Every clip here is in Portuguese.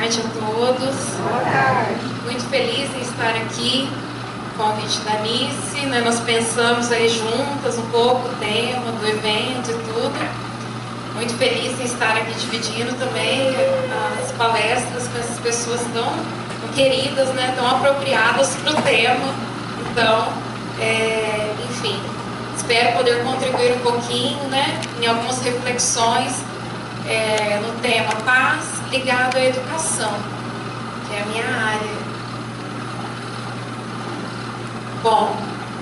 tarde a todos. Boa tarde. Muito feliz em estar aqui, convite da Anice, né? Nós pensamos aí juntas um pouco o tema do evento e tudo. Muito feliz em estar aqui dividindo também as palestras com essas pessoas tão queridas, né? Tão apropriadas para o tema. Então, enfim, espero poder contribuir um pouquinho, né? Em algumas reflexões no tema paz ligado à educação, que é a minha área. Bom,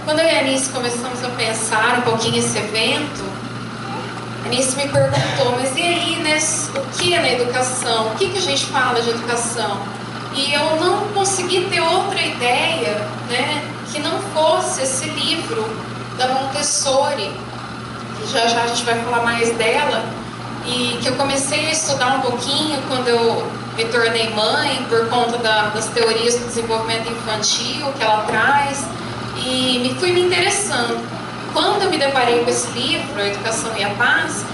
quando eu e a Anice começamos a pensar um pouquinho esse evento, a Anice me perguntou, mas e aí, né, o que é na educação? O que a gente fala de educação? E eu não consegui ter outra ideia, né, que não fosse esse livro da Montessori, que já a gente vai falar mais dela, e que eu comecei a estudar um pouquinho quando eu me tornei mãe, por conta das teorias do desenvolvimento infantil que ela traz, e fui me interessando. Quando eu me deparei com esse livro, A Educação e a Paz,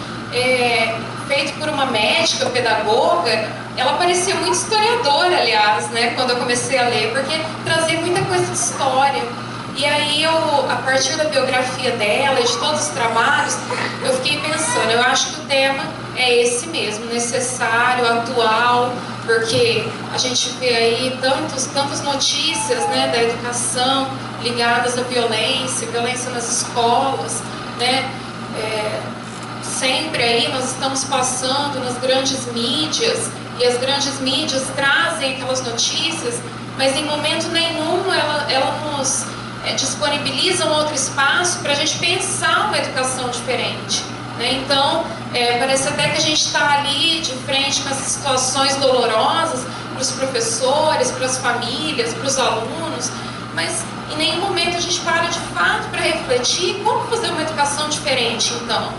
feito por uma médica, pedagoga, ela parecia muito historiadora, aliás, né, quando eu comecei a ler, porque trazia muita coisa de história. E aí a partir da biografia dela e de todos os trabalhos, eu fiquei pensando, eu acho que o tema é esse mesmo, necessário, atual, porque a gente vê aí tantas notícias, né, da educação ligadas à violência nas escolas, né, sempre aí nós estamos passando nas grandes mídias, e as grandes mídias trazem aquelas notícias, mas em momento nenhum ela nos disponibiliza um outro espaço para a gente pensar uma educação diferente, né? Então, parece até que a gente está ali de frente com essas situações dolorosas para os professores, para as famílias, para os alunos, mas em nenhum momento a gente para de fato para refletir como fazer uma educação diferente, então.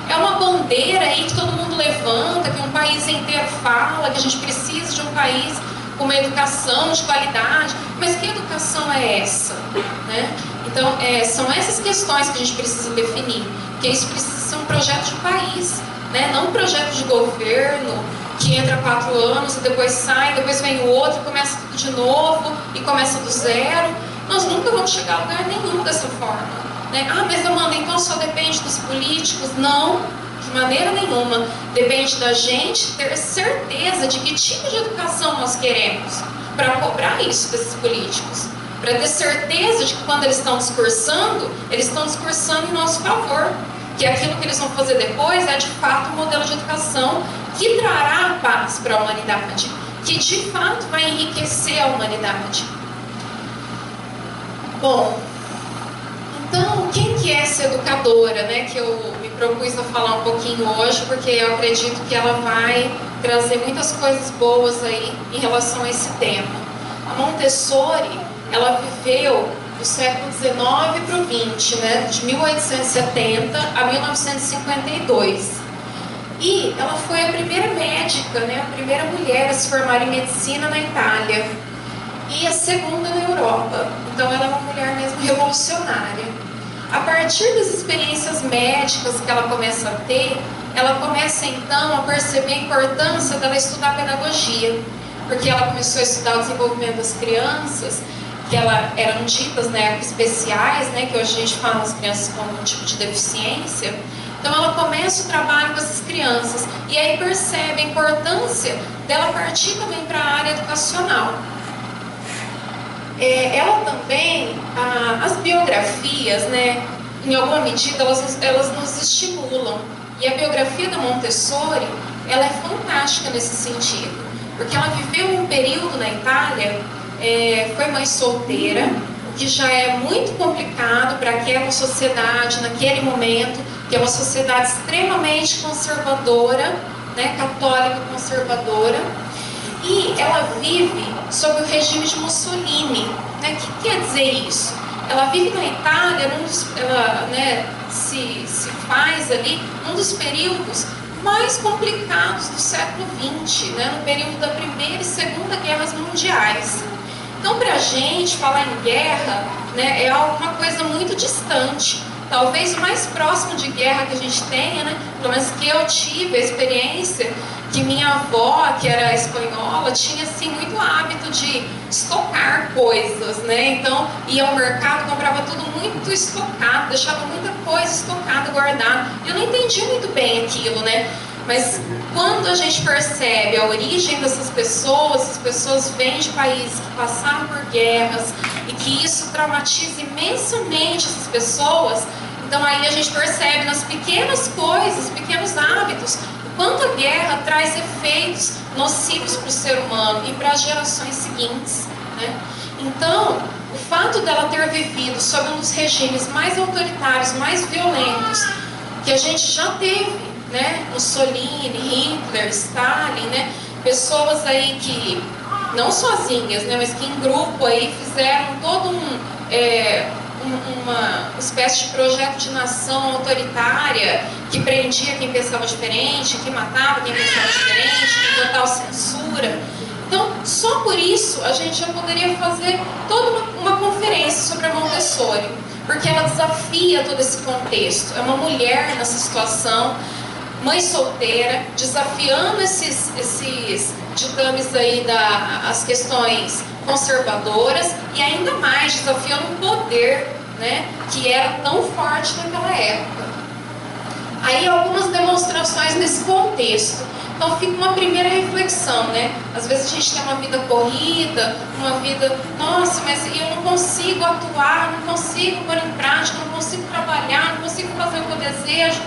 É uma bandeira aí que todo mundo levanta, que um país inteiro fala, que a gente precisa de um país com uma educação de qualidade, mas que educação é essa? Né? Então, são essas questões que a gente precisa definir, porque isso precisa ser um projeto de país, né? Não um projeto de governo que entra 4 anos e depois sai, depois vem o outro, começa tudo de novo e começa do zero. Nós nunca vamos chegar a lugar nenhum dessa forma. Né? Ah, mas Amanda, então só depende dos políticos? Não, de maneira nenhuma. Depende da gente ter certeza de que tipo de educação nós queremos para cobrar isso desses políticos. Para ter certeza de que quando eles estão discursando em nosso favor. Que aquilo que eles vão fazer depois é de fato um modelo de educação que trará a paz para a humanidade. Que de fato vai enriquecer a humanidade. Bom, então, quem que é essa educadora, né, que eu me propus a falar um pouquinho hoje, porque eu acredito que ela vai trazer muitas coisas boas aí em relação a esse tema. A Montessori, ela viveu do século XIX para o XX, né, de 1870 a 1952. E ela foi a primeira médica, né, a primeira mulher a se formar em medicina na Itália. E a segunda na Europa. Então ela é uma mulher mesmo revolucionária. A partir das experiências médicas que ela começa a ter, ela começa então a perceber a importância dela estudar pedagogia. Porque ela começou a estudar o desenvolvimento das crianças, que eram ditas na época especiais, né, que hoje a gente fala as crianças com algum tipo de deficiência. Então ela começa o trabalho com essas crianças e aí percebe a importância dela partir também para a área educacional. Ela também, as biografias, né, em alguma medida, elas nos estimulam. E a biografia da Montessori, ela é fantástica nesse sentido. Porque ela viveu um período na Itália, foi mãe solteira, o que já é muito complicado para aquela sociedade, naquele momento, que é uma sociedade extremamente conservadora, né, católica conservadora. E ela vive sob o regime de Mussolini. Né? O que quer dizer isso? Ela vive na Itália, ela, né, se faz ali um dos períodos mais complicados do século XX, né? No período da Primeira e Segunda Guerras Mundiais. Então, para a gente falar em guerra, né, é uma coisa muito distante. talvez o mais próximo de guerra que a gente tenha, né? Pelo menos que eu tive a experiência, que minha avó, que era espanhola, tinha assim muito hábito de estocar coisas, né? Então ia ao mercado, comprava tudo muito estocado, deixava muita coisa estocada, guardada. Eu não entendi muito bem aquilo, né? Mas quando a gente percebe a origem dessas pessoas, essas pessoas vêm de países que passaram por guerras e que isso traumatiza imensamente essas pessoas, então aí a gente percebe nas pequenas coisas, pequenos hábitos, o quanto a guerra traz efeitos nocivos para o ser humano e para as gerações seguintes, né? Então, o fato dela ter vivido sob um dos regimes mais autoritários, mais violentos que a gente já teve, né? Mussolini, Hitler, Stalin, né? Pessoas aí que, não sozinhas, né? Mas que em grupo aí fizeram todo uma espécie de projeto de nação autoritária que prendia quem pensava diferente, que matava quem pensava diferente, que total censura. Então, só por isso a gente já poderia fazer toda uma conferência sobre a Montessori, porque ela desafia todo esse contexto. É uma mulher nessa situação, mãe solteira, desafiando esses ditames aí as questões conservadoras e ainda mais desafiando o poder, né, que era tão forte naquela época. Aí algumas demonstrações nesse contexto. Então fica uma primeira reflexão, né? Às vezes a gente tem uma vida corrida, uma vida, nossa, mas eu não consigo atuar, não consigo pôr em prática, não consigo trabalhar, não consigo fazer o que eu desejo.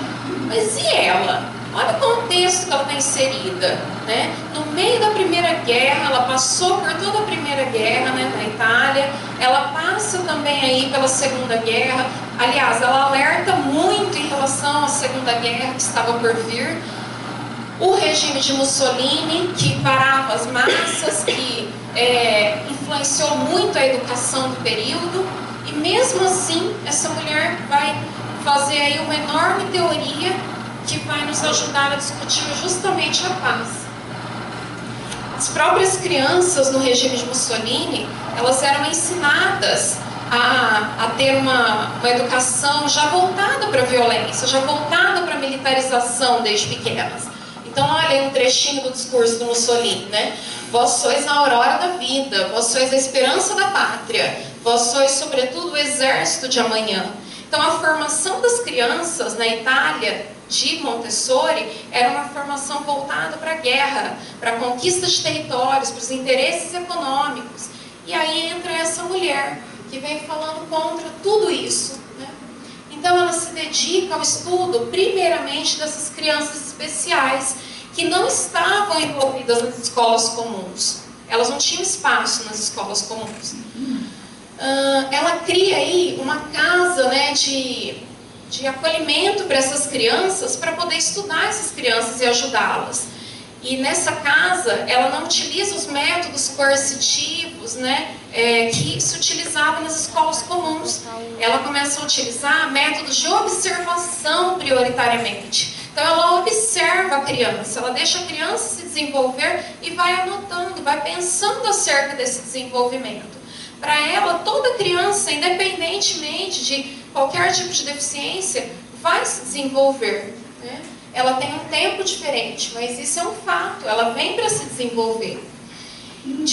Mas e ela? Olha o contexto que ela está inserida, né? No meio da Primeira Guerra, ela passou por toda a Primeira Guerra, né, na Itália, ela passa também aí pela Segunda Guerra, aliás, ela alerta muito em relação à Segunda Guerra que estava por vir, o regime de Mussolini, que parava as massas, que influenciou muito a educação do período, e mesmo assim, essa mulher vai fazer aí uma enorme teoria que vai nos ajudar a discutir justamente a paz. As próprias crianças no regime de Mussolini, elas eram ensinadas a ter uma educação já voltada para a violência, já voltada para a militarização desde pequenas. Então, olha um trechinho do discurso do Mussolini, né? Vós sois a aurora da vida, vós sois a esperança da pátria, vós sois, sobretudo, o exército de amanhã. Então, a formação das crianças na Itália de Montessori era uma formação voltada para a guerra, para a conquista de territórios, para os interesses econômicos. E aí entra essa mulher que vem falando contra tudo isso, né? Então ela se dedica ao estudo, primeiramente, dessas crianças especiais que não estavam envolvidas nas escolas comuns. Elas não tinham espaço nas escolas comuns. Ela cria aí uma casa, né, de acolhimento para essas crianças, para poder estudar essas crianças e ajudá-las. E nessa casa, ela não utiliza os métodos coercitivos, né, que se utilizavam nas escolas comuns. Ela começa a utilizar métodos de observação prioritariamente. Então ela observa a criança, ela deixa a criança se desenvolver e vai anotando, vai pensando acerca desse desenvolvimento. Para ela, toda criança, independentemente de qualquer tipo de deficiência, vai se desenvolver, né? Ela tem um tempo diferente, mas isso é um fato, ela vem para se desenvolver. Em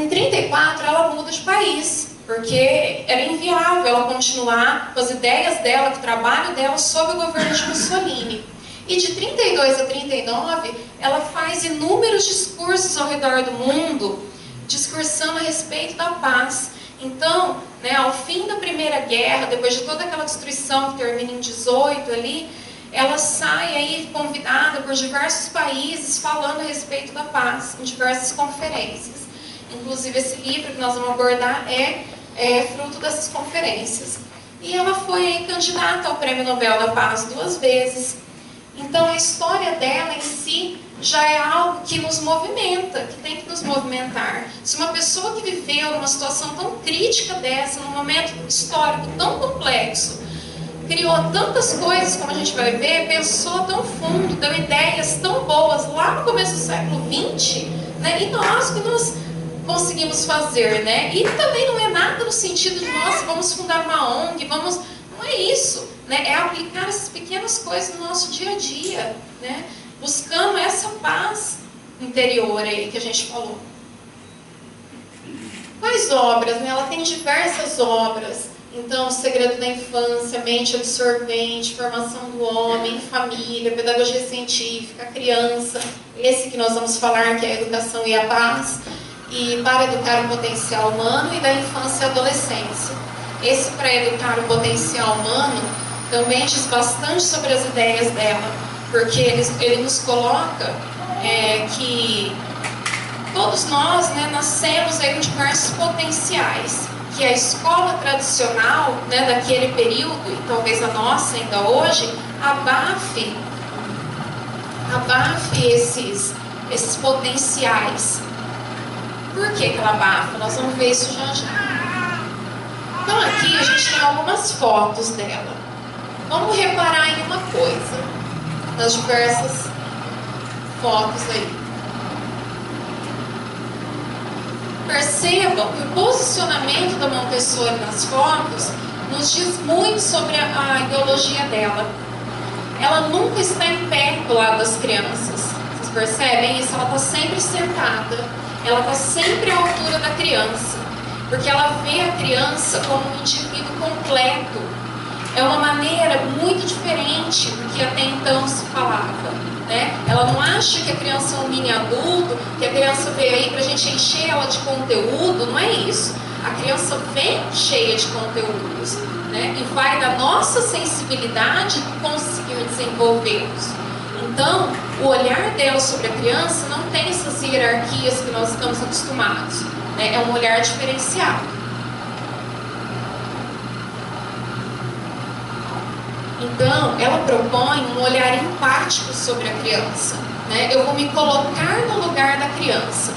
34 ela muda de país, porque era inviável ela continuar com as ideias dela, com o trabalho dela sob o governo de Mussolini. E de 32 a 39, ela faz inúmeros discursos ao redor do mundo, discursando a respeito da paz. Então, né, ao fim da Primeira Guerra, depois de toda aquela destruição que termina em 18 ali, ela sai aí convidada por diversos países falando a respeito da paz, em diversas conferências. Inclusive esse livro que nós vamos abordar é fruto dessas conferências. E ela foi aí candidata ao Prêmio Nobel da Paz 2 vezes. Então a história dela em si já é algo que nos movimenta, que tem que nos movimentar. Se uma pessoa que viveu numa situação tão crítica dessa, num momento histórico tão complexo, criou tantas coisas, como a gente vai ver, pensou tão fundo, deu ideias tão boas lá no começo do século XX, né? E nós que nós conseguimos fazer, né? E também não é nada no sentido de, nossa, vamos fundar uma ONG, vamos... Não é isso, né? É aplicar essas pequenas coisas no nosso dia a dia, né? Buscando essa paz interior aí que a gente falou. Quais obras? Né? Ela tem diversas obras. Então, o segredo da infância, mente absorvente, formação do homem, família, pedagogia científica, criança, esse que nós vamos falar, que é a educação e a paz, e para educar o potencial humano, e da infância e adolescência. Esse para educar o potencial humano também diz bastante sobre as ideias dela, porque ele nos coloca que todos nós, né, nascemos aí com diversos potenciais, que a escola tradicional, né, daquele período, e talvez a nossa ainda hoje, abafe esses potenciais. Por que ela abafa? Nós vamos ver isso já já. Então aqui a gente tem algumas fotos dela. Vamos reparar em uma coisa, nas diversas fotos aí. Percebam que o posicionamento da Montessori nas fotos nos diz muito sobre a ideologia dela. Ela nunca está em pé do lado das crianças. Vocês percebem isso? Ela está sempre sentada. Ela está sempre à altura da criança. Porque ela vê a criança como um indivíduo completo. É uma maneira muito diferente do que até então se falava. Né? Ela não acha que a criança é um mini adulto, que a criança veio aí para a gente encher ela de conteúdo, não é isso. A criança vem cheia de conteúdos, né? E vai da nossa sensibilidade conseguir desenvolvê-los. Então, o olhar dela sobre a criança não tem essas hierarquias que nós estamos acostumados, né? É um olhar diferenciado. Então, ela propõe um olhar empático sobre a criança, né? Eu vou me colocar no lugar da criança.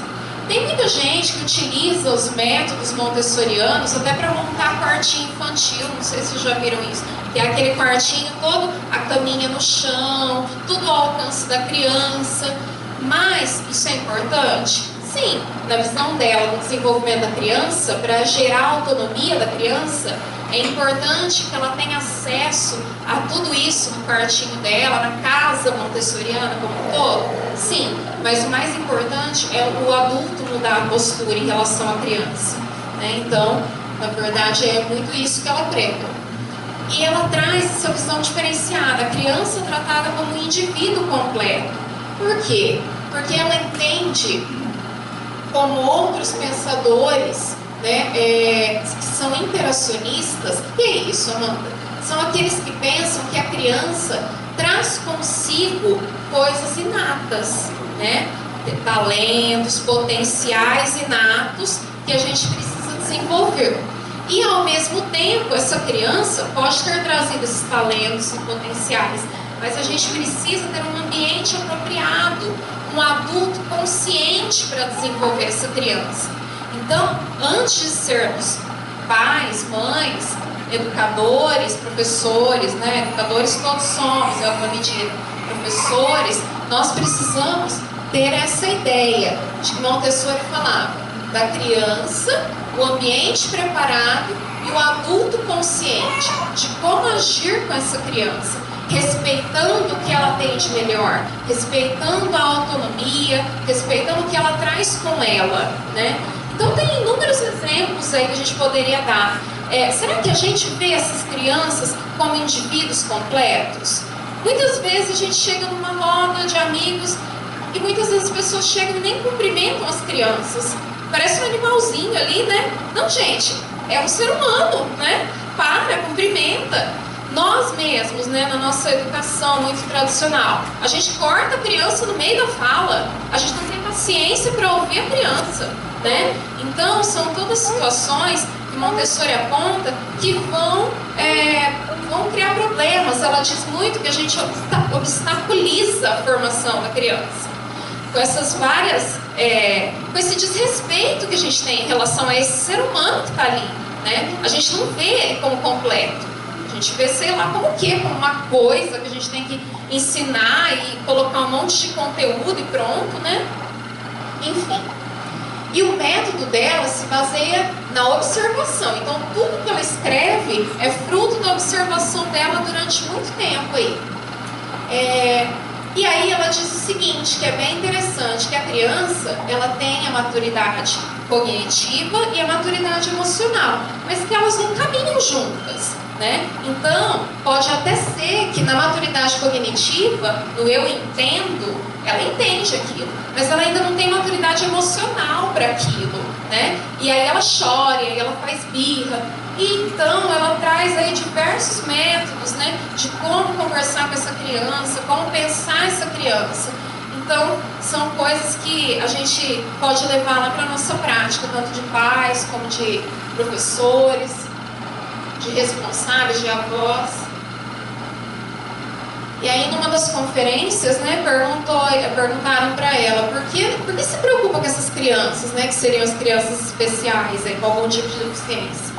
Tem muita gente que utiliza os métodos montessorianos até para montar quartinho infantil, não sei se vocês já viram isso, que é aquele quartinho todo, a caminha no chão, tudo ao alcance da criança. Mas isso é importante? Sim, na visão dela, no desenvolvimento da criança, para gerar a autonomia da criança, é importante que ela tenha acesso a tudo isso no quartinho dela, na casa montessoriana como um todo. Sim, mas o mais importante é o adulto mudar a postura em relação à criança, né? Então, na verdade, é muito isso que ela prega. E ela traz essa visão diferenciada, a criança tratada como um indivíduo completo. Por quê? Porque ela entende como outros pensadores, né, que são interacionistas. O que é isso, Amanda? São aqueles que pensam que a criança traz consigo coisas inatas, né? Talentos, potenciais inatos que a gente precisa desenvolver. E ao mesmo tempo, essa criança pode ter trazido esses talentos e potenciais, mas a gente precisa ter um ambiente apropriado, um adulto consciente para desenvolver essa criança. Então, antes de sermos pais, mães, educadores, professores, né? Educadores todos somos, em alguma medida, professores, nós precisamos ter essa ideia de que Montessori falava da criança, o ambiente preparado e o adulto consciente de como agir com essa criança, respeitando o que ela tem de melhor, respeitando a autonomia, respeitando o que ela traz com ela, né? Então tem inúmeros exemplos aí que a gente poderia dar. Será que a gente vê essas crianças como indivíduos completos? Muitas vezes a gente chega numa roda de amigos e muitas vezes as pessoas chegam e nem cumprimentam as crianças. Parece um animalzinho ali, né? Não, gente, é um ser humano, né? Cumprimenta. Nós mesmos, né, na nossa educação muito tradicional, a gente corta a criança no meio da fala. A gente não tem paciência para ouvir a criança, né? Então, são todas situações que Montessori aponta que vão criar problemas. Ela diz muito que a gente obstaculiza a formação da criança. Com essas várias, com esse desrespeito que a gente tem em relação a esse ser humano que está ali, né? A gente não vê ele como completo. A gente vê, sei lá, como o quê? Como uma coisa que a gente tem que ensinar e colocar um monte de conteúdo e pronto, né? Enfim. E o método dela se baseia na observação. Então, tudo que ela descreve é fruto da observação dela durante muito tempo aí. E aí ela diz o seguinte, que é bem interessante, que a criança, ela tem a maturidade cognitiva e a maturidade emocional, mas que elas não caminham juntas, né? Então, pode até ser que na maturidade cognitiva, no eu entendo, ela entende aquilo, mas ela ainda não tem maturidade emocional para aquilo, né? E aí ela chora, e aí ela faz birra. E então ela traz aí diversos métodos, né, de como conversar com essa criança, como pensar essa criança. Então, são coisas que a gente pode levar lá para a nossa prática, tanto de pais como de professores, de responsáveis, de avós. E aí, numa das conferências, né, perguntaram para ela por que se preocupa com essas crianças, né, que seriam as crianças especiais, aí, com algum tipo de deficiência.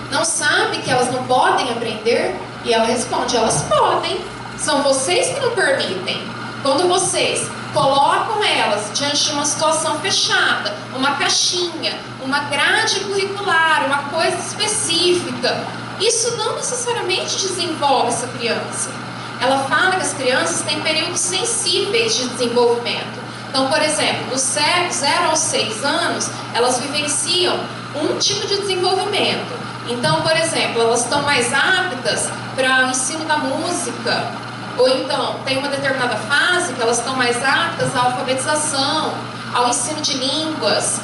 Não sabe que elas não podem aprender? E ela responde, elas podem. São vocês que não permitem. Quando vocês colocam elas diante de uma situação fechada, uma caixinha, uma grade curricular, uma coisa específica, isso não necessariamente desenvolve essa criança. Ela fala que as crianças têm períodos sensíveis de desenvolvimento. Então, por exemplo, dos 0 aos 6 anos, elas vivenciam um tipo de desenvolvimento. Então, por exemplo, elas estão mais aptas para o ensino da música, ou então tem uma determinada fase que elas estão mais aptas à alfabetização, ao ensino de línguas,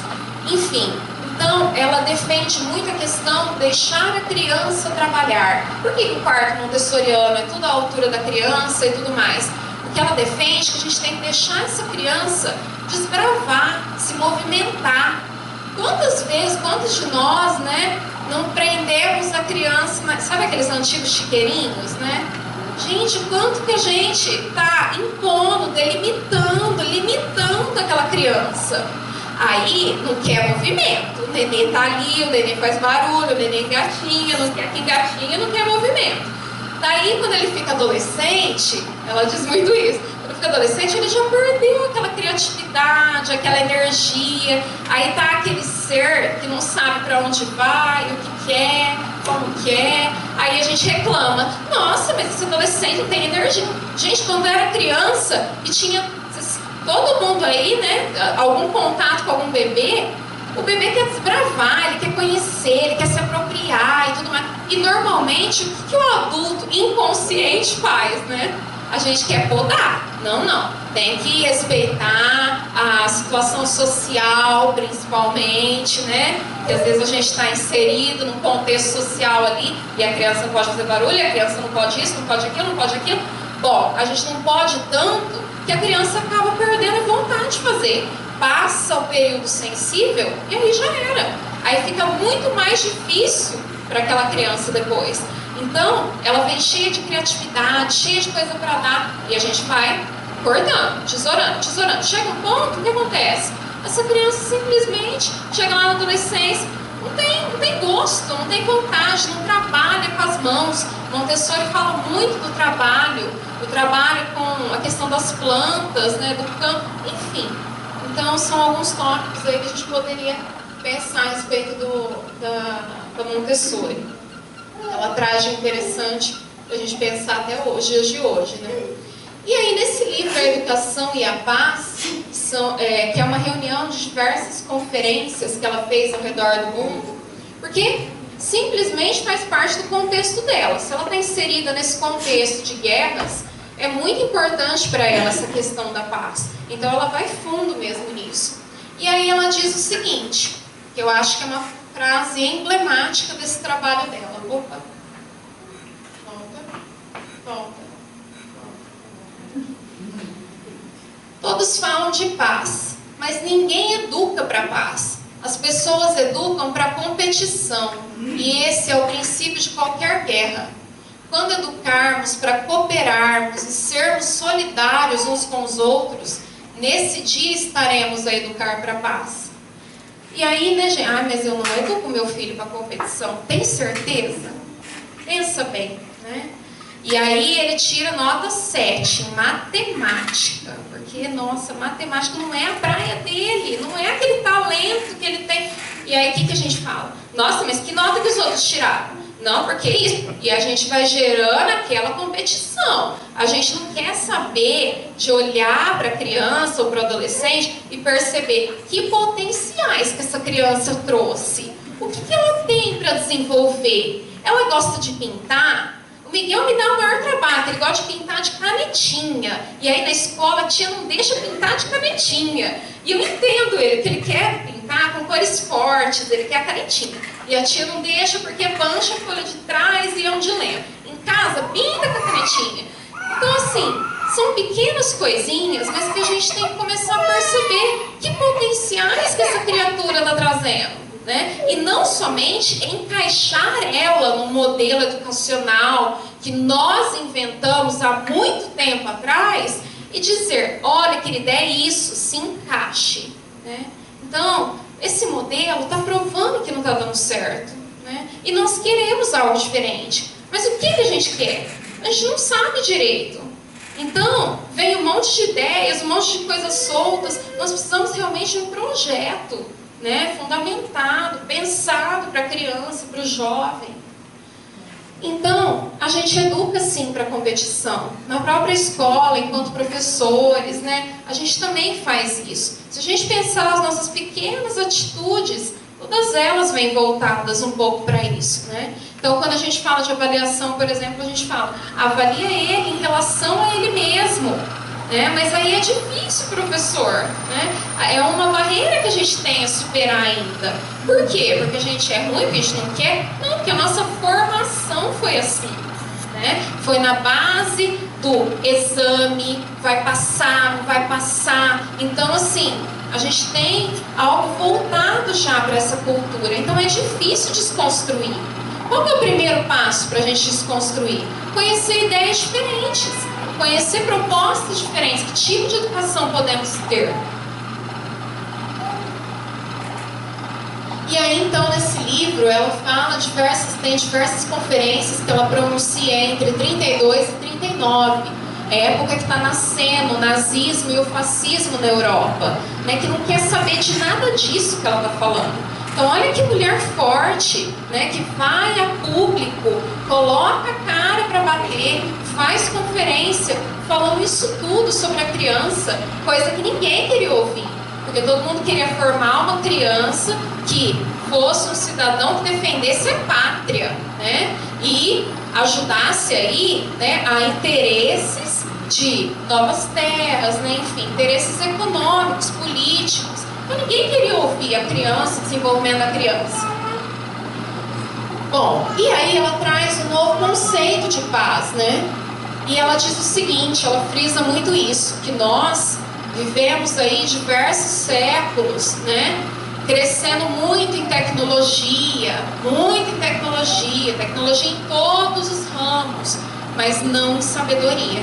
enfim. Então, ela defende muito a questão de deixar a criança trabalhar. Por que o quarto montessoriano é tudo à altura da criança e tudo mais? Porque ela defende que a gente tem que deixar essa criança desbravar, se movimentar. Quantos de nós, né, não prendemos a criança, sabe aqueles antigos chiqueirinhos, né? Gente, quanto que a gente está impondo, limitando aquela criança. Aí não quer movimento, o neném tá ali, o neném faz barulho, o neném engatinha, não quer que engatinha, não quer movimento. Daí quando ele fica adolescente, ela diz muito isso, quando fica adolescente ele já perdeu aquela criatividade, aquela energia, aí tá aquele ser que não sabe para onde vai, o que quer, como quer, aí a gente reclama, nossa, mas esse adolescente não tem energia. Gente, quando eu era criança e tinha todo mundo aí, né, algum contato com algum bebê, o bebê quer desbravar, ele quer conhecer, ele quer se apropriar e tudo mais. E normalmente, o que o adulto inconsciente faz, né? A gente quer podar. Não. Tem que respeitar a situação social, principalmente, né? Porque às vezes a gente está inserido num contexto social ali e a criança não pode fazer barulho, a criança não pode isso, não pode aquilo, não pode aquilo. Bom, a gente não pode tanto que a criança acaba perdendo a vontade de fazer. Passa o período sensível e aí já era. Aí fica muito mais difícil para aquela criança depois. Então, ela vem cheia de criatividade, cheia de coisa para dar, e a gente vai cortando, tesourando. Chega um ponto, o que acontece? Essa criança simplesmente chega lá na adolescência, não tem gosto, não tem vontade, não trabalha com as mãos. Montessori fala muito do trabalho com a questão das plantas, né, do campo, enfim. Então, são alguns tópicos aí que a gente poderia pensar a respeito da Montessori. Ela traz de interessante para a gente pensar até hoje, dias de hoje, né? E aí, nesse livro, A Educação e a Paz, que é uma reunião de diversas conferências que ela fez ao redor do mundo, porque simplesmente faz parte do contexto dela. Se ela está inserida nesse contexto de guerras, é muito importante para ela essa questão da paz. Então ela vai fundo mesmo nisso. E aí ela diz o seguinte, que eu acho que é uma frase emblemática desse trabalho dela. Opa. Volta. Todos falam de paz, mas ninguém educa para a paz. As pessoas educam para a competição. E esse é o princípio de qualquer guerra. Quando educarmos para cooperarmos e sermos solidários uns com os outros, nesse dia estaremos a educar para a paz. E aí, né, gente? Mas eu não educo meu filho para competição. Tem certeza? Pensa bem, né? E aí ele tira nota 7 em matemática. Porque, nossa, matemática não é a praia dele. Não é aquele talento que ele tem. E aí, o que a gente fala? Nossa, mas que nota que os outros tiraram? Não, porque isso. E a gente vai gerando aquela competição. A gente não quer saber de olhar para a criança ou para o adolescente e perceber que potenciais que essa criança trouxe. O que ela tem para desenvolver? Ela gosta de pintar? O Miguel me dá o maior trabalho, ele gosta de pintar de canetinha. E aí na escola a tia não deixa pintar de canetinha. E eu entendo ele, que ele quer pintar com cores fortes, ele quer a canetinha. E a tia não deixa porque mancha a folha de trás e é um dilema. Em casa, pinta com a canetinha. Então assim, são pequenas coisinhas, mas que a gente tem que começar a perceber que potenciais que essa criatura está trazendo. Né? E não somente encaixar ela num modelo educacional que nós inventamos há muito tempo atrás e dizer, olha querida, é isso, se encaixe. Né? Então, esse modelo está provando que não está dando certo. Né? E nós queremos algo diferente. Mas o que a gente quer? A gente não sabe direito. Então, vem um monte de ideias, um monte de coisas soltas. Nós precisamos realmente de um projeto. Né, fundamentado, pensado para a criança, para o jovem. Então, a gente educa sim para a competição. Na própria escola, enquanto professores, né, a gente também faz isso. Se a gente pensar as nossas pequenas atitudes, todas elas vêm voltadas um pouco para isso. Né? Então, quando a gente fala de avaliação, por exemplo, a gente fala, avalia ele em relação a ele mesmo. Né? Mas aí é difícil, professor. Né? É uma barreira que a gente tem a superar ainda. Por quê? Porque a gente é ruim, porque a gente não quer? Não, porque a nossa formação foi assim. Né? Foi na base do exame, vai passar, não vai passar. Então, assim, a gente tem algo voltado já para essa cultura. Então, é difícil desconstruir. Qual que é o primeiro passo para a gente desconstruir? Conhecer ideias diferentes. Conhecer propostas diferentes, que tipo de educação podemos ter. E aí, então, nesse livro, ela fala tem diversas conferências que ela pronuncia entre 32 e 39, época que está nascendo o nazismo e o fascismo na Europa, né, que não quer saber de nada disso que ela está falando. Então, olha que mulher forte, né, que vai a público, coloca a cara para bater, faz conferência falando isso tudo sobre a criança, coisa que ninguém queria ouvir, porque todo mundo queria formar uma criança que fosse um cidadão que defendesse a pátria, né, e ajudasse aí, né, a interesses de novas terras, né, enfim, interesses econômicos, políticos. Então ninguém queria ouvir a criança, desenvolvendo a criança. Bom, e aí ela traz um novo conceito de paz, né? E ela diz o seguinte, ela frisa muito isso, que nós vivemos aí diversos séculos, né? Crescendo muito em tecnologia em todos os ramos, mas não em sabedoria.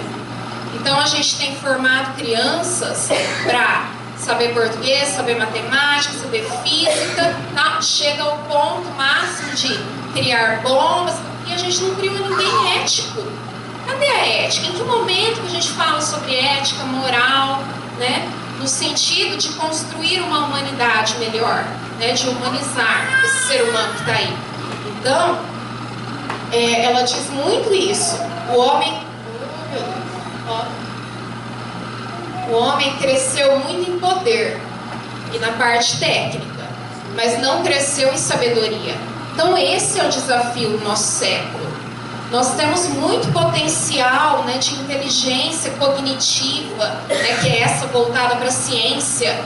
Então a gente tem formado crianças para saber português, saber matemática, saber física, tá? Chega ao ponto máximo de criar bombas e a gente não criou ninguém ético. Cadê a ética? Em que momento que a gente fala sobre ética, moral, né? No sentido de construir uma humanidade melhor, né? De humanizar esse ser humano que está aí. Então, ela diz muito isso. O homem cresceu muito em poder e na parte técnica, mas não cresceu em sabedoria. Então esse é o desafio do nosso século. Nós temos muito potencial, né, de inteligência cognitiva, né, que é essa voltada para a ciência.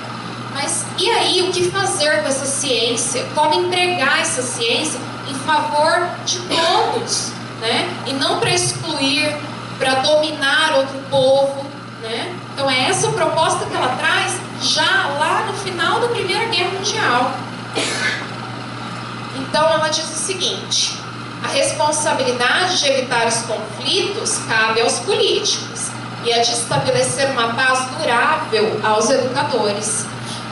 Mas e aí, o que fazer com essa ciência? Como empregar essa ciência em favor de todos, né? E não para excluir, para dominar outro povo, né? Então é essa proposta que ela traz já lá no final da Primeira Guerra Mundial. Então ela diz o seguinte: a responsabilidade de evitar os conflitos cabe aos políticos e a de estabelecer uma paz durável aos educadores.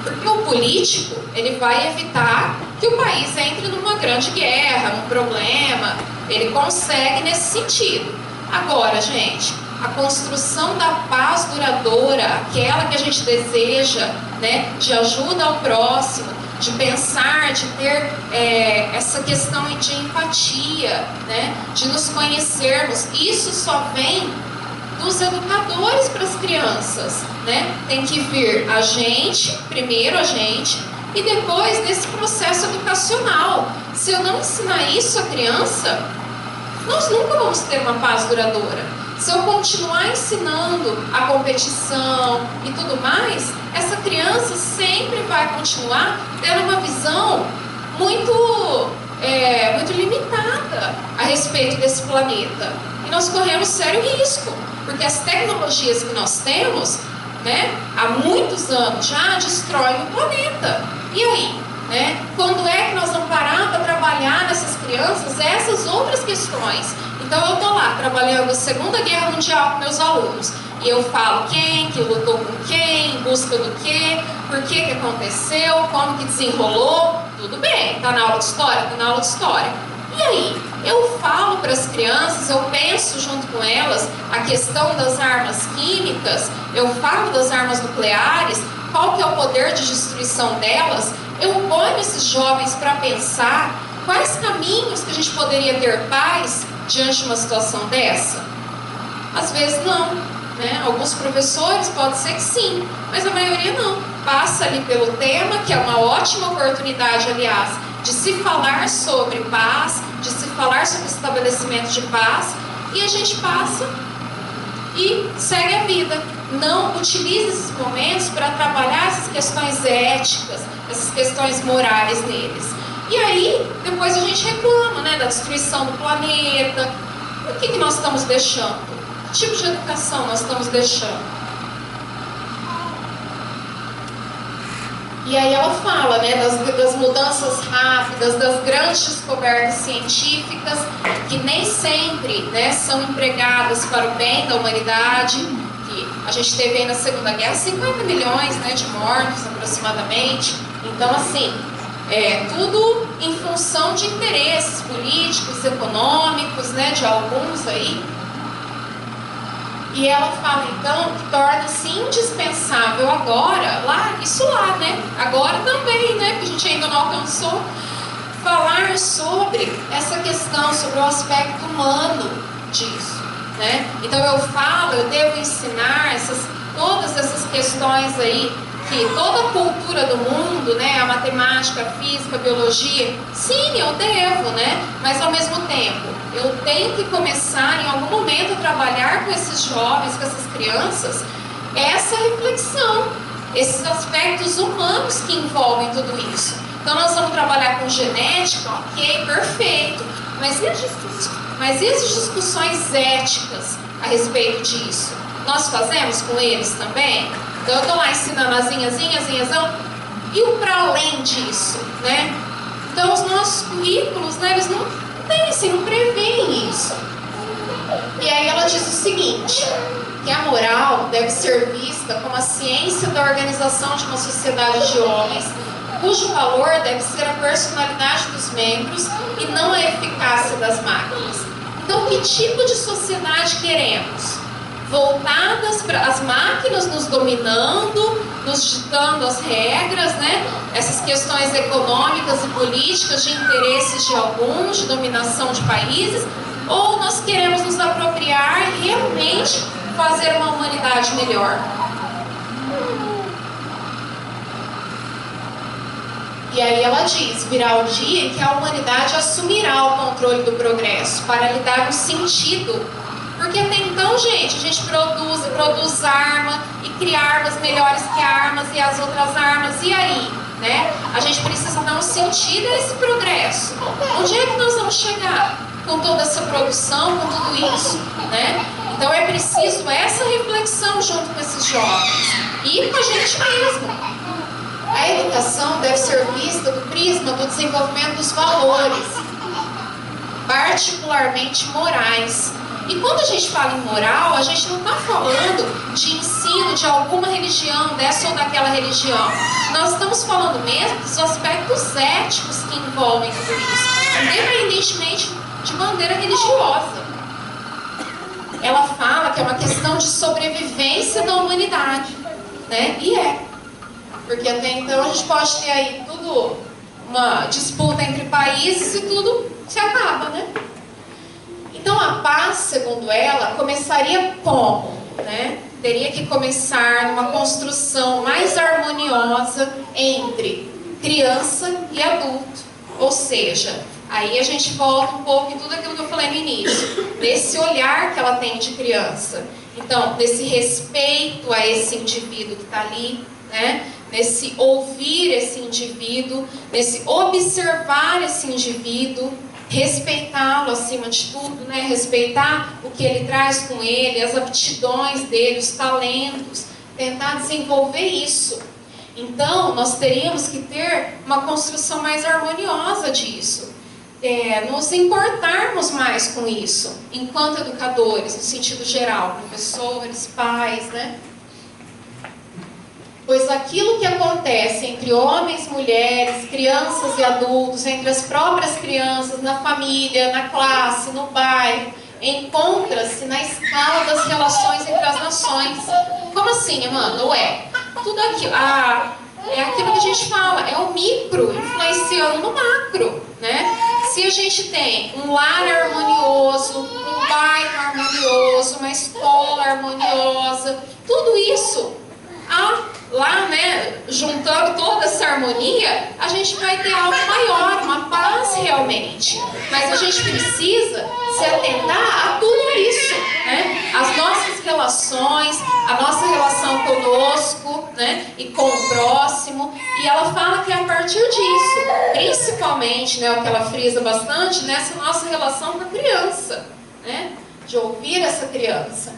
Porque o político, ele vai evitar que o país entre numa grande guerra, num problema, ele consegue nesse sentido. Agora, gente, a construção da paz duradoura, aquela que a gente deseja, né, de ajuda ao próximo, de pensar, de ter essa questão de empatia, né? De nos conhecermos. Isso só vem dos educadores para as crianças, né? Tem que vir a gente, primeiro a gente, e depois desse processo educacional. Se eu não ensinar isso à criança, nós nunca vamos ter uma paz duradoura. Se eu continuar ensinando a competição e tudo mais, essa criança sempre vai continuar tendo uma visão muito limitada a respeito desse planeta. E nós corremos sério risco, porque as tecnologias que nós temos, né, há muitos anos já destroem o planeta. E aí? Né? Quando é que nós vamos parar para trabalhar nessas crianças essas outras questões? Então eu estou lá trabalhando a Segunda Guerra Mundial com meus alunos e eu falo quem que lutou com quem, em busca do quê, por que aconteceu, como que desenrolou. Tudo bem, está na aula de história? Está na aula de história. E aí? Eu falo para as crianças, eu penso junto com elas a questão das armas químicas, eu falo das armas nucleares, qual que é o poder de destruição delas. Eu ponho esses jovens para pensar quais caminhos que a gente poderia ter paz diante de uma situação dessa. Às vezes não, né? Alguns professores pode ser que sim, mas a maioria não. Passa ali pelo tema, que é uma ótima oportunidade, aliás, de se falar sobre paz, de se falar sobre estabelecimento de paz, e a gente passa e segue a vida. Não utilize esses momentos para trabalhar essas questões éticas, essas questões morais neles. E aí, depois a gente reclama, né, da destruição do planeta. O que nós estamos deixando? Que tipo de educação nós estamos deixando? E aí ela fala, né, das mudanças rápidas, das grandes descobertas científicas, que nem sempre, né, são empregadas para o bem da humanidade. Que a gente teve aí na Segunda Guerra 50 milhões, né, de mortos aproximadamente. Então, assim, tudo em função de interesses políticos, econômicos, né, de alguns aí. E ela fala, então, que torna-se indispensável agora, né? Agora também, né? Que a gente ainda não alcançou, falar sobre essa questão, sobre o aspecto humano disso, né? Então eu devo ensinar todas essas questões aí, que toda a cultura do mundo, né? A matemática, a física, a biologia, sim, eu devo, né? Mas ao mesmo tempo, eu tenho que começar em algum momento a trabalhar com esses jovens, com essas crianças, essa reflexão, esses aspectos humanos que envolvem tudo isso. Então nós vamos trabalhar com genética, ok, perfeito, mas e as discussões éticas a respeito disso? Nós fazemos com eles também? Então eu estou lá ensinando asinhazão, e o para além disso, né? Então os nossos currículos, né, eles não prevêem isso. E aí ela diz o seguinte, que a moral deve ser vista como a ciência da organização de uma sociedade de homens, cujo valor deve ser a personalidade dos membros e não a eficácia das máquinas. Então, que tipo de sociedade queremos? Voltadas para as máquinas nos dominando, nos ditando as regras, né? Essas questões econômicas e políticas de interesses de alguns, de dominação de países, ou nós queremos nos apropriar e realmente fazer uma humanidade melhor? E aí ela diz, virá o dia em que a humanidade assumirá o controle do progresso para lhe dar um sentido. Porque até então, gente, a gente produz arma e cria armas melhores que armas e as outras armas, e aí? Né? A gente precisa dar um sentido a esse progresso. Onde é que nós vamos chegar com toda essa produção, com tudo isso? Né? Então é preciso essa reflexão junto com esses jovens e com a gente mesmo. A educação deve ser vista do prisma do desenvolvimento dos valores, particularmente morais. E quando a gente fala em moral, a gente não está falando de ensino de alguma religião, dessa ou daquela religião. Nós estamos falando mesmo dos aspectos éticos que envolvem tudo isso, independentemente de bandeira religiosa. Ela fala que é uma questão de sobrevivência da humanidade, né? E é. Porque até então a gente pode ter aí tudo tudo uma disputa entre países e tudo se acaba, né? Então a paz, segundo ela, começaria como, né? Teria que começar numa construção mais harmoniosa entre criança e adulto. Ou seja, aí a gente volta um pouco em tudo aquilo que eu falei no início, desse olhar que ela tem de criança. Então, desse respeito a esse indivíduo que está ali, né? Nesse ouvir esse indivíduo, nesse observar esse indivíduo, respeitá-lo acima de tudo, né? Respeitar o que ele traz com ele, as aptidões dele, os talentos, tentar desenvolver isso. Então, nós teríamos que ter uma construção mais harmoniosa disso. Nos importarmos mais com isso, enquanto educadores, no sentido geral, professores, pais, né? Pois aquilo que acontece entre homens, mulheres, crianças e adultos, entre as próprias crianças, na família, na classe, no bairro, encontra-se na escala das relações entre as nações. Como assim, Amanda? Tudo aquilo, é aquilo que a gente fala, é o micro influenciando no macro, né? Se a gente tem um lar harmonioso, um bairro harmonioso, uma escola harmoniosa, tudo isso, lá, né, juntando toda essa harmonia, a gente vai ter algo maior, uma paz realmente. Mas a gente precisa se atentar a tudo isso, né? As nossas relações, a nossa relação conosco, né, e com o próximo. E ela fala que é a partir disso, principalmente, né, o que ela frisa bastante, nessa nossa relação com a criança, né, de ouvir essa criança.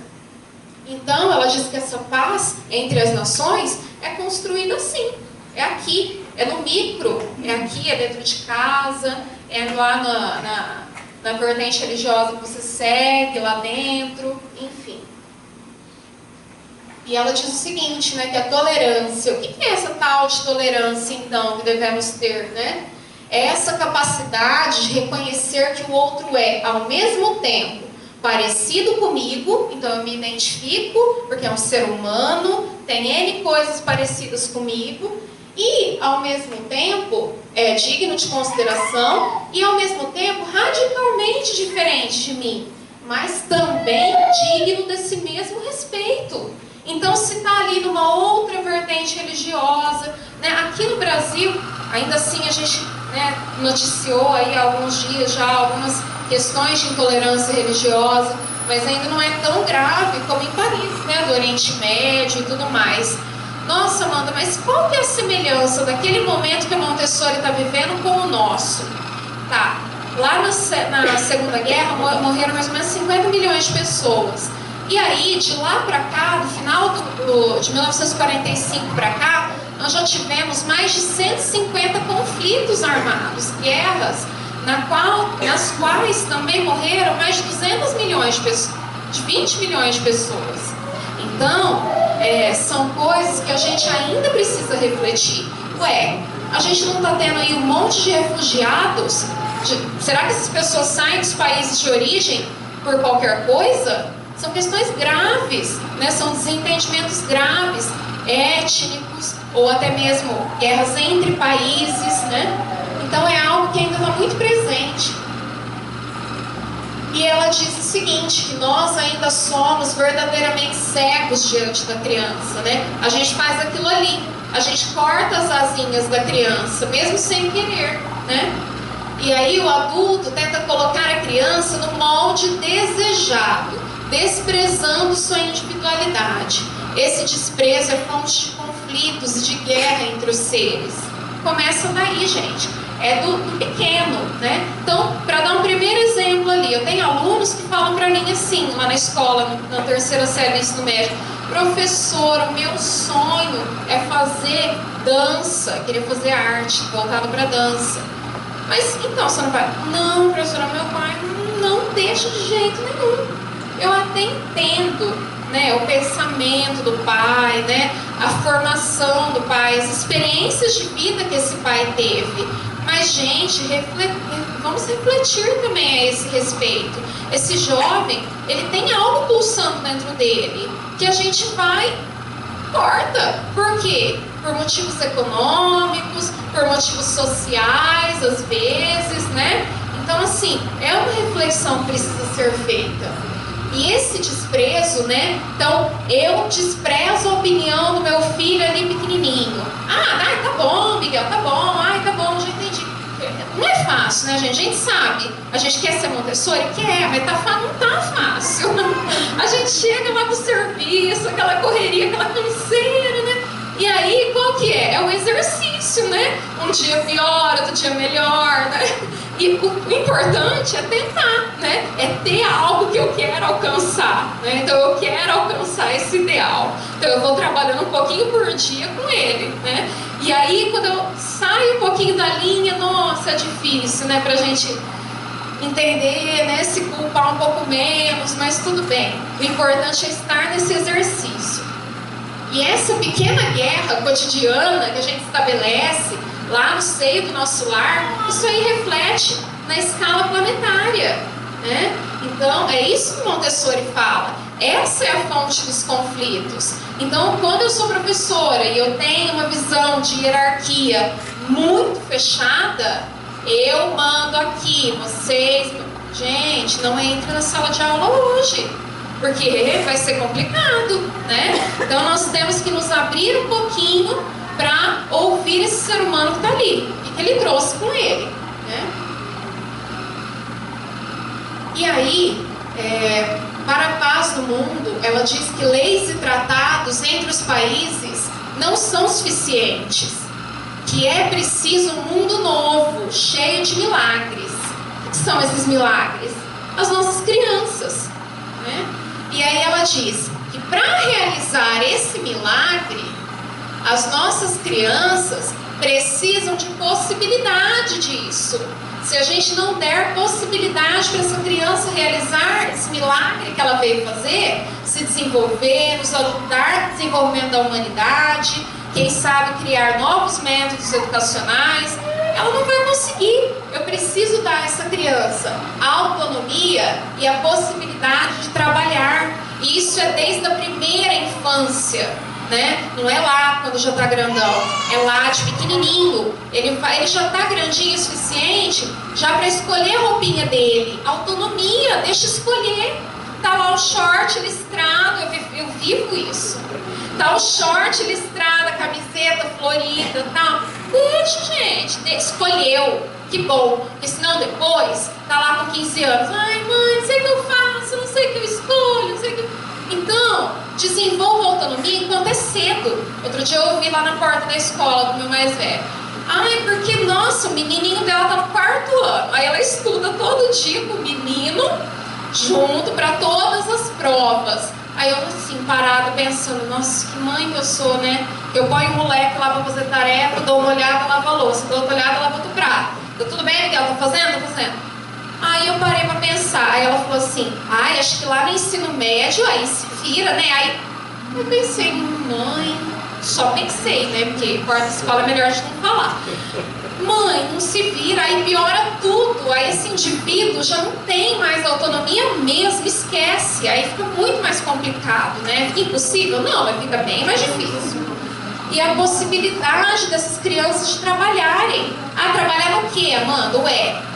Então, ela diz que essa paz entre as nações é construída assim. É aqui, é no micro, é aqui, é dentro de casa, é lá na vertente religiosa que você segue, lá dentro, enfim. E ela diz o seguinte, né, que a tolerância, o que é essa tal de tolerância, então, que devemos ter, né? É essa capacidade de reconhecer que o outro é, ao mesmo tempo, parecido comigo, então eu me identifico, porque é um ser humano, tem N coisas parecidas comigo, e ao mesmo tempo é digno de consideração, e ao mesmo tempo radicalmente diferente de mim, mas também digno desse mesmo respeito. Então, se está ali numa outra vertente religiosa, né, aqui no Brasil, ainda assim a gente, né, noticiou aí há alguns dias já algumas questões de intolerância religiosa, mas ainda não é tão grave como em Paris, né, do Oriente Médio e tudo mais. Nossa, Amanda, mas qual que é a semelhança daquele momento que a Montessori está vivendo com o nosso? Tá, lá na Segunda Guerra morreram mais ou menos 50 milhões de pessoas. E aí, de lá para cá, do final de 1945 para cá, nós já tivemos mais de 150 conflitos armados, guerras, nas quais também morreram mais de 200 milhões de pessoas, de 20 milhões de pessoas. Então, são coisas que a gente ainda precisa refletir. A gente não está tendo aí um monte de refugiados? Será que essas pessoas saem dos países de origem por qualquer coisa? São questões graves, né? São desentendimentos graves, étnicos, ou até mesmo guerras entre países, né? Então é algo que ainda está muito presente. E ela diz o seguinte, que nós ainda somos verdadeiramente cegos diante da criança, né? A gente faz aquilo ali, a gente corta as asinhas da criança, mesmo sem querer, né? E aí o adulto tenta colocar a criança no molde desejado, desprezando sua individualidade. Esse desprezo é fonte de conflitos e de guerra entre os seres. Começa daí, gente. É do pequeno, né? Então, para dar um primeiro exemplo ali, eu tenho alunos que falam para mim assim, lá na escola, na terceira série do ensino médio: professor, o meu sonho é fazer dança, queria fazer arte, voltado para dança. Mas então, você não vai? Não, professora, meu pai não deixa de jeito nenhum. Eu até entendo, né, o pensamento do pai, né, a formação do pai, as experiências de vida que esse pai teve. Mas, gente, vamos refletir também a esse respeito. Esse jovem, ele tem algo pulsando dentro dele, que a gente vai, corta. Por quê? por motivos econômicos, por motivos sociais, às vezes, né? Então, assim, é uma reflexão que precisa ser feita. E esse desprezo, né? Então, eu desprezo a opinião do meu filho ali pequenininho. Ah, tá bom, Miguel, tá bom. Ai, tá bom, já entendi. Não é fácil, né, gente? A gente sabe. A gente quer ser Montessori? Quer, mas não tá fácil. A gente chega lá do serviço, aquela correria, aquela canseira, né? E aí, qual que é? É o exercício, né? Um dia pior, outro dia melhor, né? E o importante é tentar, né? É ter algo que eu quero alcançar, né? Então eu quero alcançar esse ideal. Então eu vou trabalhando um pouquinho por dia com ele, né? E aí quando eu saio um pouquinho da linha, nossa, é difícil, né? Pra gente entender, né? Se culpar um pouco menos, mas tudo bem. O importante é estar nesse exercício. E essa pequena guerra cotidiana que a gente estabelece lá no seio do nosso lar, isso aí reflete na escala planetária, né? Então, é isso que Montessori fala. Essa é a fonte dos conflitos. Então, quando eu sou professora e eu tenho uma visão de hierarquia muito fechada, eu mando aqui, vocês... Gente, não entre na sala de aula hoje, porque vai ser complicado, né? Então, nós temos que nos abrir um pouquinho para ouvir esse ser humano que está ali e que ele trouxe com ele, né? E aí, para a paz do mundo, ela diz que leis e tratados entre os países não são suficientes, que é preciso um mundo novo, cheio de milagres. O que são esses milagres? As nossas crianças, né? E aí ela diz que para realizar esse milagre, as nossas crianças precisam de possibilidade disso. Se a gente não der possibilidade para essa criança realizar esse milagre que ela veio fazer, se desenvolver, nos ajudar no desenvolvimento da humanidade, quem sabe criar novos métodos educacionais, ela não vai conseguir. Eu preciso dar a essa criança a autonomia e a possibilidade de trabalhar. E isso é desde a primeira infância, né? Não é lá quando já está grandão, é lá de pequenininho. Ele já está grandinho o suficiente já para escolher a roupinha dele. Autonomia, deixa escolher. Tá lá o short listrado, eu vivo isso. Tá o short listrado, a camiseta florida, tal. Deixa, gente, escolheu. Que bom, porque senão depois tá lá com 15 anos. Ai, mãe, não sei o que eu faço, não sei o que eu escolho, não sei o que... Então, desenvolva a autonomia enquanto é cedo. Outro dia eu ouvi lá na porta da escola do meu mais velho. Ai, porque, nossa, o menininho dela tá no 4º ano. Aí ela estuda todo dia com o menino, junto para todas as provas. Aí eu assim, parada, pensando, nossa, que mãe que eu sou, né? Eu ponho o moleque lá pra fazer tarefa, dou uma olhada, lavo a louça, dou outra olhada, lavo outro prato. Tá tudo bem, Miguel? Tá fazendo? Tá fazendo. Aí eu parei pra pensar, aí ela falou assim, ai, acho que lá no ensino médio, aí se vira, né? Aí eu pensei, mãe, só pensei, né? Porque fora da escola é melhor a gente não falar. Mãe, não se vira, aí piora tudo, aí esse indivíduo já não tem mais autonomia mesmo, esquece, aí fica muito mais complicado, né? Fica impossível? Não, mas fica bem mais difícil. E a possibilidade dessas crianças de trabalharem. Ah, trabalhar no quê, Amanda?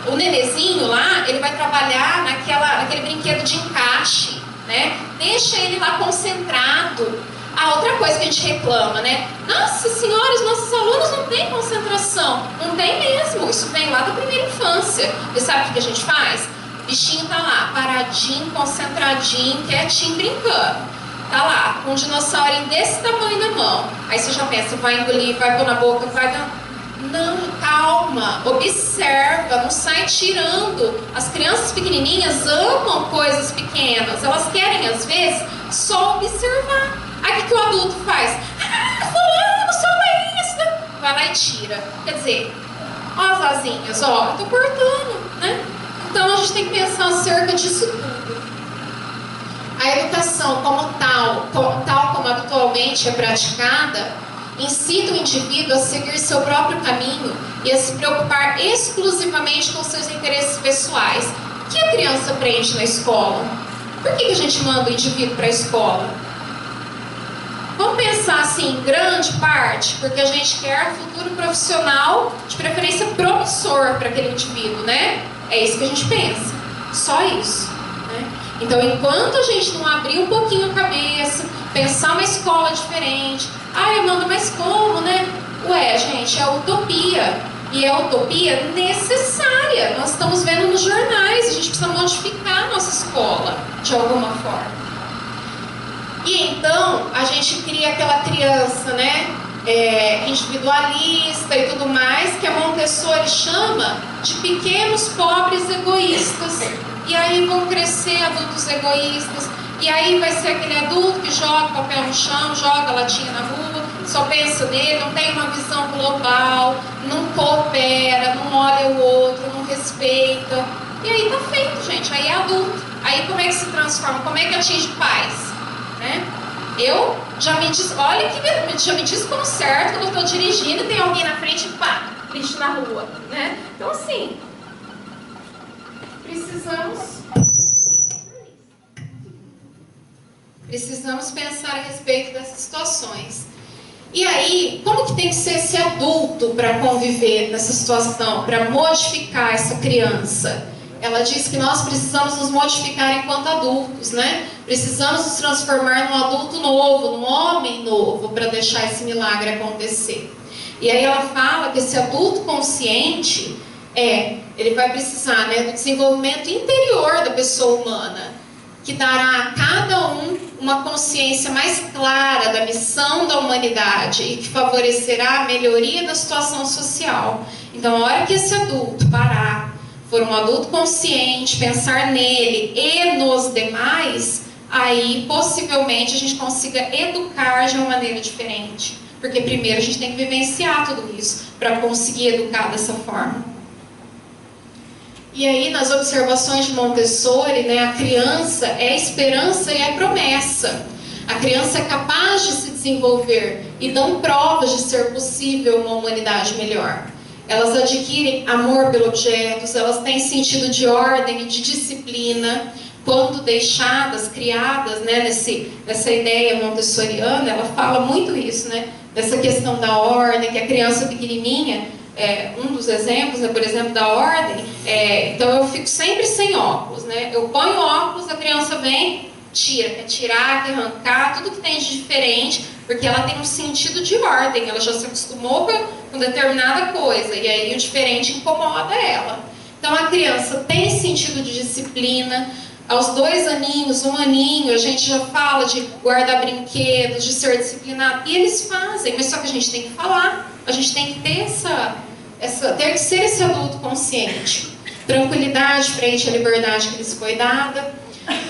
O nenezinho lá, ele vai trabalhar naquele brinquedo de encaixe, né? Deixa ele lá concentrado. Ah, outra coisa que a gente reclama, né? Nossa senhora, os nossos alunos não têm concentração. Não tem mesmo, isso vem lá da primeira infância. E sabe o que a gente faz? O bichinho tá lá, paradinho, concentradinho, quietinho, brincando. Tá lá, com um dinossaurinho desse tamanho na mão. Aí você já pensa, vai engolir, vai pôr na boca, vai dar... Não, calma, observa, não sai tirando. As crianças pequenininhas amam coisas pequenas. Elas querem, às vezes, só observar. Aí o que o adulto faz? Ah, fulano, só isso. Vai lá e tira. Quer dizer, ó as asinhas, ó, eu tô cortando, né? Então a gente tem que pensar acerca disso tudo. A educação como tal como habitualmente é praticada, incita o indivíduo a seguir seu próprio caminho e a se preocupar exclusivamente com seus interesses pessoais. O que a criança aprende na escola? Por que a gente manda o indivíduo para a escola? Vamos pensar assim, em grande parte, porque a gente quer um futuro profissional, de preferência promissor para aquele indivíduo, né? É isso que a gente pensa. Só isso. Né? Então, enquanto a gente não abrir um pouquinho a cabeça, pensar uma escola diferente, ai, Amanda, mas como, né? Ué, gente, é utopia. E é utopia necessária. Nós estamos vendo nos jornais, a gente precisa modificar a nossa escola de alguma forma. E então, a gente cria aquela criança, né, individualista e tudo mais, que a Montessori chama de pequenos pobres egoístas. E aí vão crescer adultos egoístas. E aí vai ser aquele adulto que joga papel no chão, joga latinha na rua, só pensa nele, não tem uma visão global, não coopera, não olha o outro, não respeita. E aí tá feito, gente. Aí é adulto. Aí como é que se transforma? Como é que atinge paz? Né? Eu já me diz, olha que já me desconcerto quando eu estou dirigindo e tem alguém na frente e pá, lixo na rua, né? Então assim, precisamos pensar a respeito dessas situações. E aí, como que tem que ser esse adulto para conviver nessa situação, para modificar essa criança? Ela diz que nós precisamos nos modificar enquanto adultos, né? Precisamos nos transformar num adulto novo, num homem novo, para deixar esse milagre acontecer. E aí ela fala que esse adulto consciente, ele vai precisar, né, do desenvolvimento interior da pessoa humana, que dará a cada um uma consciência mais clara da missão da humanidade e que favorecerá a melhoria da situação social. Então, a hora que esse adulto parar, for um adulto consciente, pensar nele e nos demais, aí possivelmente a gente consiga educar de uma maneira diferente. Porque primeiro a gente tem que vivenciar tudo isso para conseguir educar dessa forma. E aí nas observações de Montessori, né, a criança é esperança e é promessa. A criança é capaz de se desenvolver e dão provas de ser possível uma humanidade melhor. Elas adquirem amor pelos objetos, elas têm sentido de ordem e de disciplina. Quando deixadas, criadas, né, nessa ideia montessoriana, ela fala muito isso, né, dessa questão da ordem, que a criança pequenininha, um dos exemplos, né, por exemplo, da ordem, então eu fico sempre sem óculos, né, eu ponho óculos, a criança vem, tira, quer tirar, quer arrancar, tudo que tem de diferente, porque ela tem um sentido de ordem, ela já se acostumou com determinada coisa, e aí o diferente incomoda ela. Então a criança tem sentido de disciplina. Aos 2 aninhos, 1 aninho, a gente já fala de guardar brinquedos, de ser disciplinado, e eles fazem, mas só que a gente tem que falar, a gente tem que ter ter que ser esse adulto consciente. Tranquilidade frente à liberdade que lhes foi dada,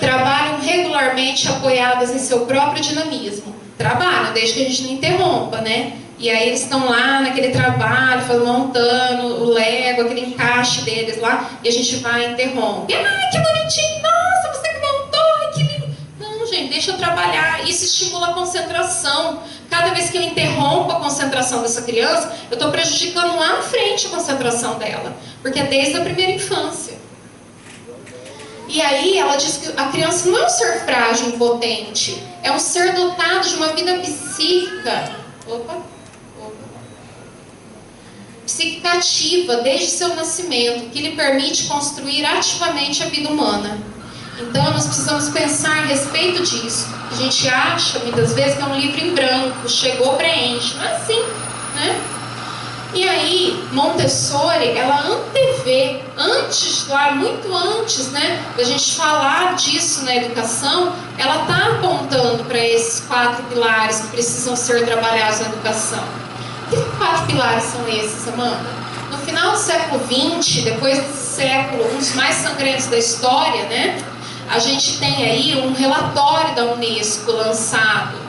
trabalham regularmente apoiadas em seu próprio dinamismo. Trabalham, desde que a gente não interrompa, né? E aí eles estão lá naquele trabalho, montando o Lego, aquele encaixe deles lá, e a gente vai e interrompe. Ah, que bonitinho! Nossa, você que montou! Que lindo! Não, gente, deixa eu trabalhar. Isso estimula a concentração. Cada vez que eu interrompo a concentração dessa criança, eu estou prejudicando lá na frente a concentração dela. Porque é desde a primeira infância. E aí ela diz que a criança não é um ser frágil, impotente. É um ser dotado de uma vida psíquica. Psíquica ativa desde seu nascimento, que lhe permite construir ativamente a vida humana. Então nós precisamos pensar a respeito disso. A gente acha muitas vezes que é um livro em branco, chegou, preenche, não é assim, né? E aí Montessori, ela antevê, antes, lá muito antes, né, da gente falar disso na educação, ela está apontando para esses 4 pilares que precisam ser trabalhados na educação. Que 4 pilares são esses, Amanda? No final do século XX, depois desse século, um dos mais sangrentos da história, né? A gente tem aí um relatório da Unesco lançado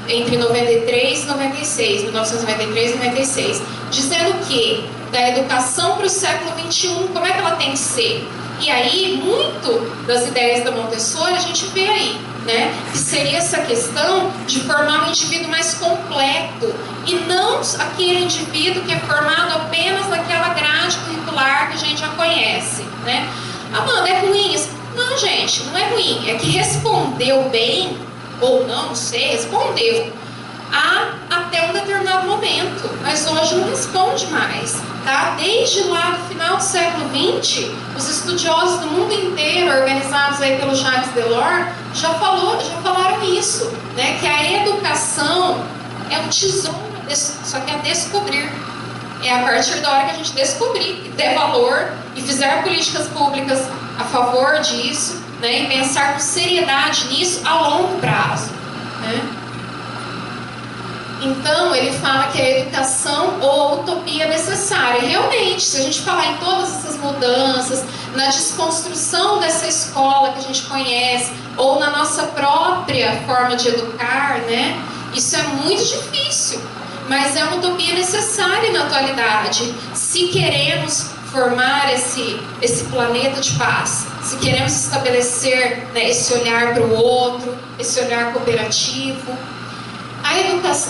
entre 93 e 96, 1993 e 96, dizendo que da educação para o século XXI, como é que ela tem que ser? E aí, muito das ideias da Montessori a gente vê aí, né? Que seria essa questão de formar um indivíduo mais completo e não aquele indivíduo que é formado apenas naquela grade curricular que a gente já conhece, né? Amanda, é ruim isso? Não, gente, não é ruim. É que respondeu bem, ou não sei, respondeu. até um determinado momento, mas hoje não responde mais. Tá? Desde lá no final do século XX, os estudiosos do mundo inteiro, organizados aí pelo Jacques Delors, já falaram isso, né? Que a educação é um tesouro, só que é descobrir. É a partir da hora que a gente descobrir e der valor e fizer políticas públicas a favor disso, né? E pensar com seriedade nisso a longo prazo, né? Então, ele fala que a educação ou a utopia é necessária. Realmente, se a gente falar em todas essas mudanças, na desconstrução dessa escola que a gente conhece, ou na nossa própria forma de educar, né? Isso é muito difícil, mas é uma utopia necessária na atualidade. Se queremos formar esse planeta de paz, se queremos estabelecer, né, esse olhar para o outro, esse olhar cooperativo.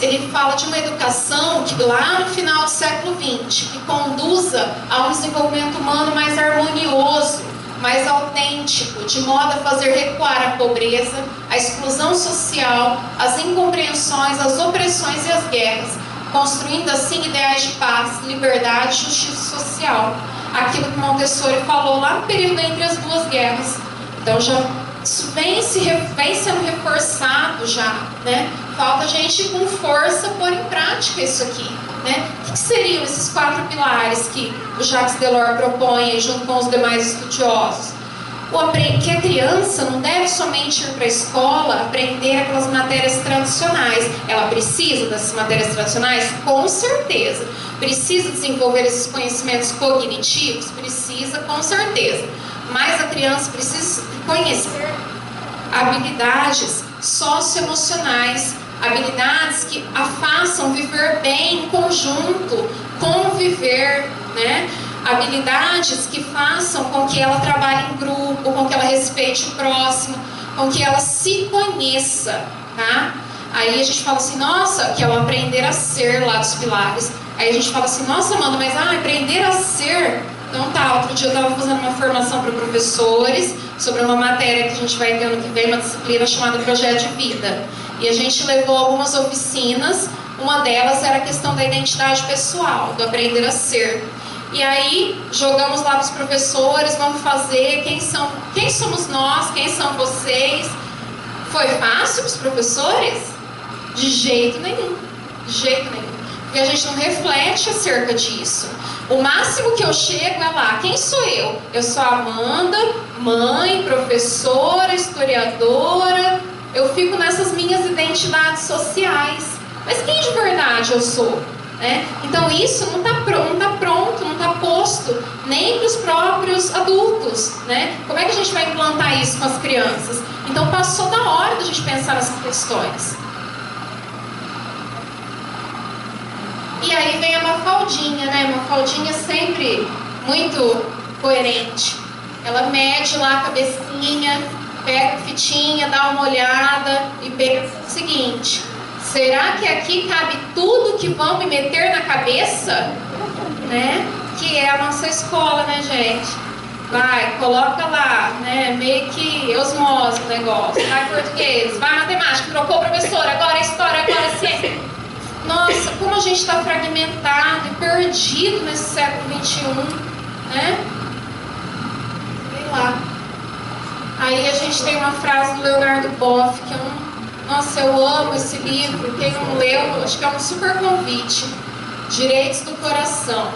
Ele fala de uma educação que lá no final do século XX, que conduza a um desenvolvimento humano mais harmonioso, mais autêntico, de modo a fazer recuar a pobreza, a exclusão social, as incompreensões, as opressões e as guerras, construindo assim ideais de paz, liberdade e justiça social. Aquilo que Montessori falou lá no período entre as duas guerras. Então isso vem sendo reforçado já, né? Falta a gente com força pôr em prática isso aqui, né? O que seriam esses 4 pilares que o Jacques Delors propõe junto com os demais estudiosos? Que a criança não deve somente ir para a escola aprender aquelas matérias tradicionais. Ela precisa dessas matérias tradicionais? Com certeza. Precisa desenvolver esses conhecimentos cognitivos? Precisa, com certeza. Mas a criança precisa conhecer habilidades socioemocionais, habilidades que a façam viver bem em conjunto, conviver, né? Habilidades que façam com que ela trabalhe em grupo, com que ela respeite o próximo, com que ela se conheça, tá? Aí a gente fala assim, nossa, que ela aprender a ser lá dos pilares. Aí a gente fala assim, nossa, Amanda, mas aprender a ser... Então tá, outro dia eu estava fazendo uma formação para professores sobre uma matéria que a gente vai ter ano que vem, uma disciplina chamada Projeto de Vida. E a gente levou algumas oficinas, uma delas era a questão da identidade pessoal, do aprender a ser. E aí jogamos lá para os professores, vamos fazer, quem somos nós, quem são vocês. Foi fácil para os professores? De jeito nenhum, de jeito nenhum. Porque a gente não reflete acerca disso. O máximo que eu chego é lá, quem sou eu? Eu sou a Amanda, mãe, professora, historiadora. Eu fico nessas minhas identidades sociais. Mas quem de verdade eu sou? Né? Então isso não está pronto, não está posto nem para os próprios adultos. Né? Como é que a gente vai implantar isso com as crianças? Então passou da hora da gente pensar nessas questões. E aí vem a Mafaldinha, né? Mafaldinha sempre muito coerente. Ela mede lá a cabecinha, pega a fitinha, dá uma olhada e pensa o seguinte: será que aqui cabe tudo que vão me meter na cabeça? Né? Que é a nossa escola, né, gente? Vai, coloca lá, né? Meio que osmose o negócio. Vai português, vai matemática, trocou o professor, agora história, agora ciência. Nossa, como a gente está fragmentado e perdido nesse século XXI, né? Sei lá. Aí a gente tem uma frase do Leonardo Boff, que nossa, eu amo esse livro. Quem não leu, acho que é um super convite. Direitos do Coração,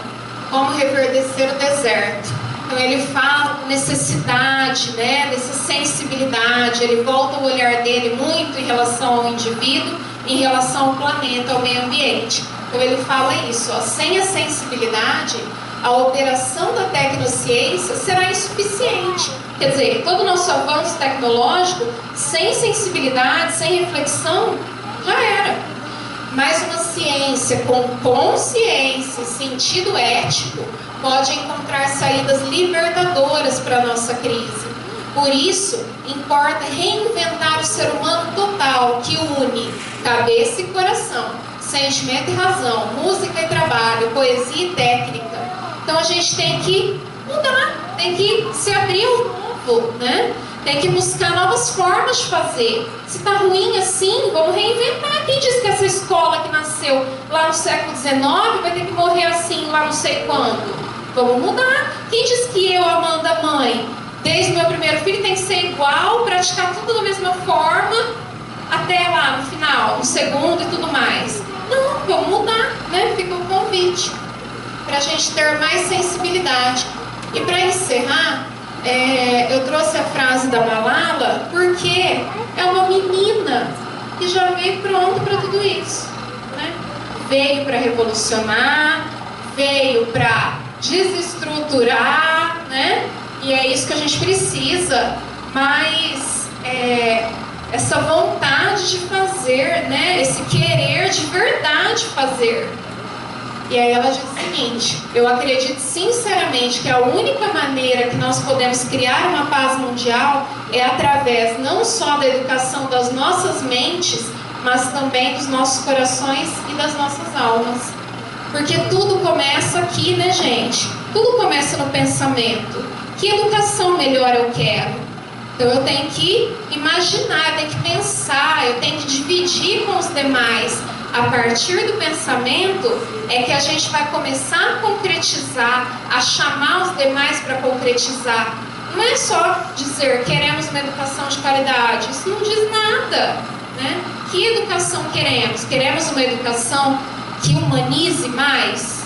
como reverdecer o deserto. Então ele fala com necessidade, né, dessa sensibilidade. Ele volta o olhar dele muito em relação ao indivíduo, em relação ao planeta, ao meio ambiente. Então ele fala isso, ó, sem a sensibilidade, a operação da tecnociência será insuficiente. Quer dizer, todo o nosso avanço tecnológico, sem sensibilidade, sem reflexão, já era. Mas uma ciência com consciência, sentido ético, pode encontrar saídas libertadoras para a nossa crise. Por isso, importa reinventar o ser humano total, que une cabeça e coração, sentimento e razão, música e trabalho, poesia e técnica. Então a gente tem que mudar, tem que se abrir ao novo, novo, né? Tem que buscar novas formas de fazer. Se está ruim assim, vamos reinventar. Quem disse que essa escola que nasceu lá no século XIX vai ter que morrer assim lá não sei quando? Vamos mudar. Quem disse que eu, Amanda, mãe, desde o meu primeiro filho, tem que ser igual, praticar tudo da mesma forma, até lá no final, no segundo e tudo mais? Não, vamos mudar, né? Fica o convite para a gente ter mais sensibilidade. E para encerrar, eu trouxe a frase da Malala porque é uma menina que já veio pronta para tudo isso, né? Veio para revolucionar, veio para desestruturar, né? E é isso que a gente precisa, mas essa vontade de fazer, né? Esse querer de verdade fazer. E aí ela diz o seguinte: eu acredito sinceramente que a única maneira que nós podemos criar uma paz mundial é através não só da educação das nossas mentes, mas também dos nossos corações e das nossas almas. Porque tudo começa aqui, né, gente? Tudo começa no pensamento. Que educação melhor eu quero? Então eu tenho que imaginar, eu tenho que pensar, eu tenho que dividir com os demais. A partir do pensamento é que a gente vai começar a concretizar, a chamar os demais para concretizar. Não é só dizer queremos uma educação de qualidade, isso não diz nada, né? Que educação queremos? Queremos uma educação que humanize mais?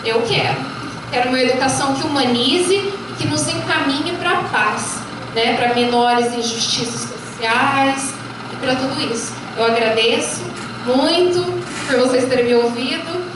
Eu quero uma educação que humanize e que nos encaminhe para a paz, né? Para menores injustiças sociais e para tudo isso. Eu agradeço muito por vocês terem me ouvido.